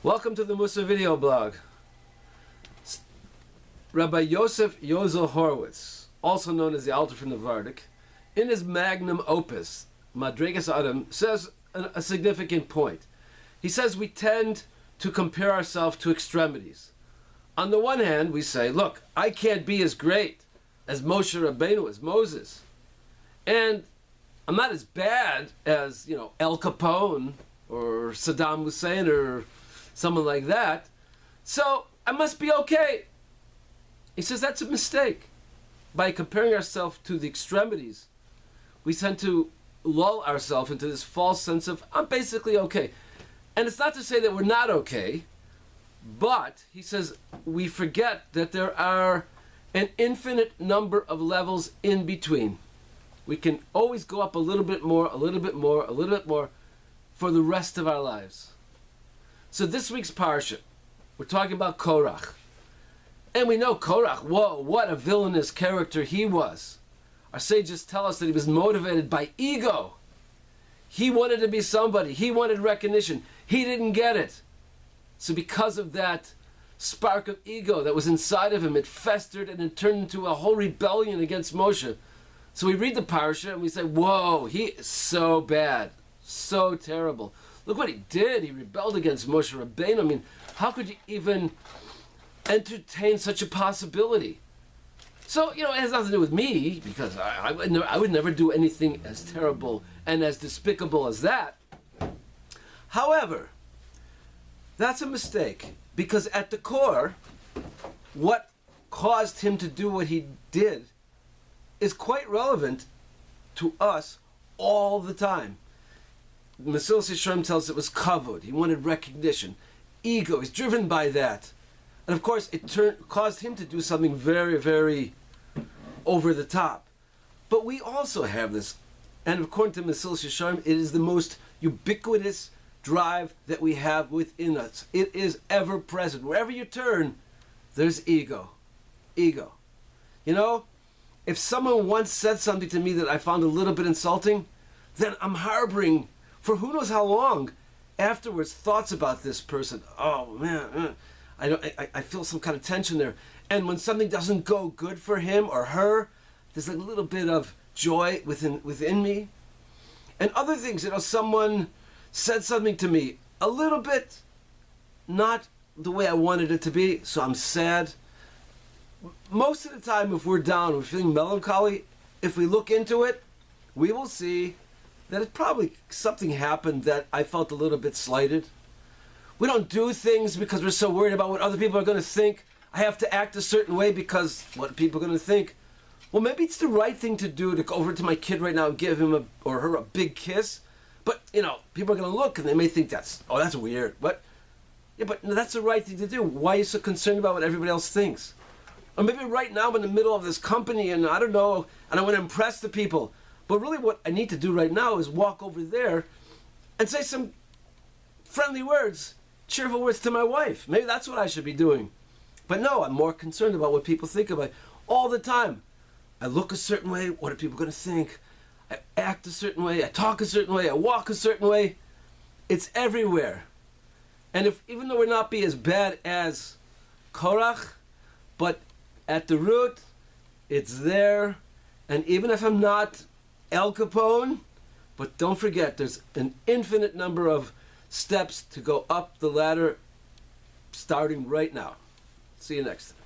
Welcome to the Musa video blog. Rabbi Yosef Yozel Horowitz, also known as the Alter from the Vardik, in his magnum opus, Madregas Adam, says a significant point. He says we tend to compare ourselves to extremities. On the one hand, we say, look, I can't be as great as Moshe Rabbeinu, as Moses. And I'm not as bad as, El Capone or Saddam Hussein or someone like that. So I must be okay. He says that's a mistake. By comparing ourselves to the extremities, we tend to lull ourselves into this false sense of, I'm basically okay. And it's not to say that we're not okay, but he says we forget that there are an infinite number of levels in between. We can always go up a little bit more, a little bit more, a little bit more for the rest of our lives. So this week's parsha, we're talking about Korach. And we know Korach, whoa, what a villainous character he was. Our sages tell us that he was motivated by ego. He wanted to be somebody. He wanted recognition. He didn't get it. So because of that spark of ego that was inside of him, it festered and it turned into a whole rebellion against Moshe. So we read the parsha and we say, whoa, he is so bad, so terrible. Look what he did. He rebelled against Moshe Rabbeinu. I mean, how could you even entertain such a possibility? So, it has nothing to do with me, because I would never do anything as terrible and as despicable as that. However, that's a mistake, because at the core, what caused him to do what he did is quite relevant to us all the time. Mesilas Yesharim tells us it was kavod. He wanted recognition. Ego. He's driven by that. And of course, it caused him to do something very, very over the top. But we also have this. And according to Mesilas Yesharim, it is the most ubiquitous drive that we have within us. It is ever present. Wherever you turn, there's ego. Ego. If someone once said something to me that I found a little bit insulting, then I'm harboring for who knows how long afterwards thoughts about this person. Oh man, I feel some kind of tension there. And when something doesn't go good for him or her, there's a little bit of joy within me. And other things, someone said something to me a little bit not the way I wanted it to be, so I'm sad. Most of the time, if we're down, we're feeling melancholy, if we look into it, we will see that it probably something happened that I felt a little bit slighted. We don't do things because we're so worried about what other people are going to think. I have to act a certain way because what people are going to think. Well, maybe it's the right thing to do to go over to my kid right now and give him or her a big kiss. But, people are going to look and they may think that's weird. But that's the right thing to do. Why are you so concerned about what everybody else thinks? Or maybe right now I'm in the middle of this company and I don't know, and I want to impress the people. But really what I need to do right now is walk over there and say some friendly words, cheerful words to my wife. Maybe that's what I should be doing. But no, I'm more concerned about what people think about me all the time. I look a certain way, what are people going to think? I act a certain way, I talk a certain way, I walk a certain way. It's everywhere. And even though we're not be as bad as Korach, but at the root, it's there. And even if I'm not El Capone, but don't forget, there's an infinite number of steps to go up the ladder starting right now. See you next time.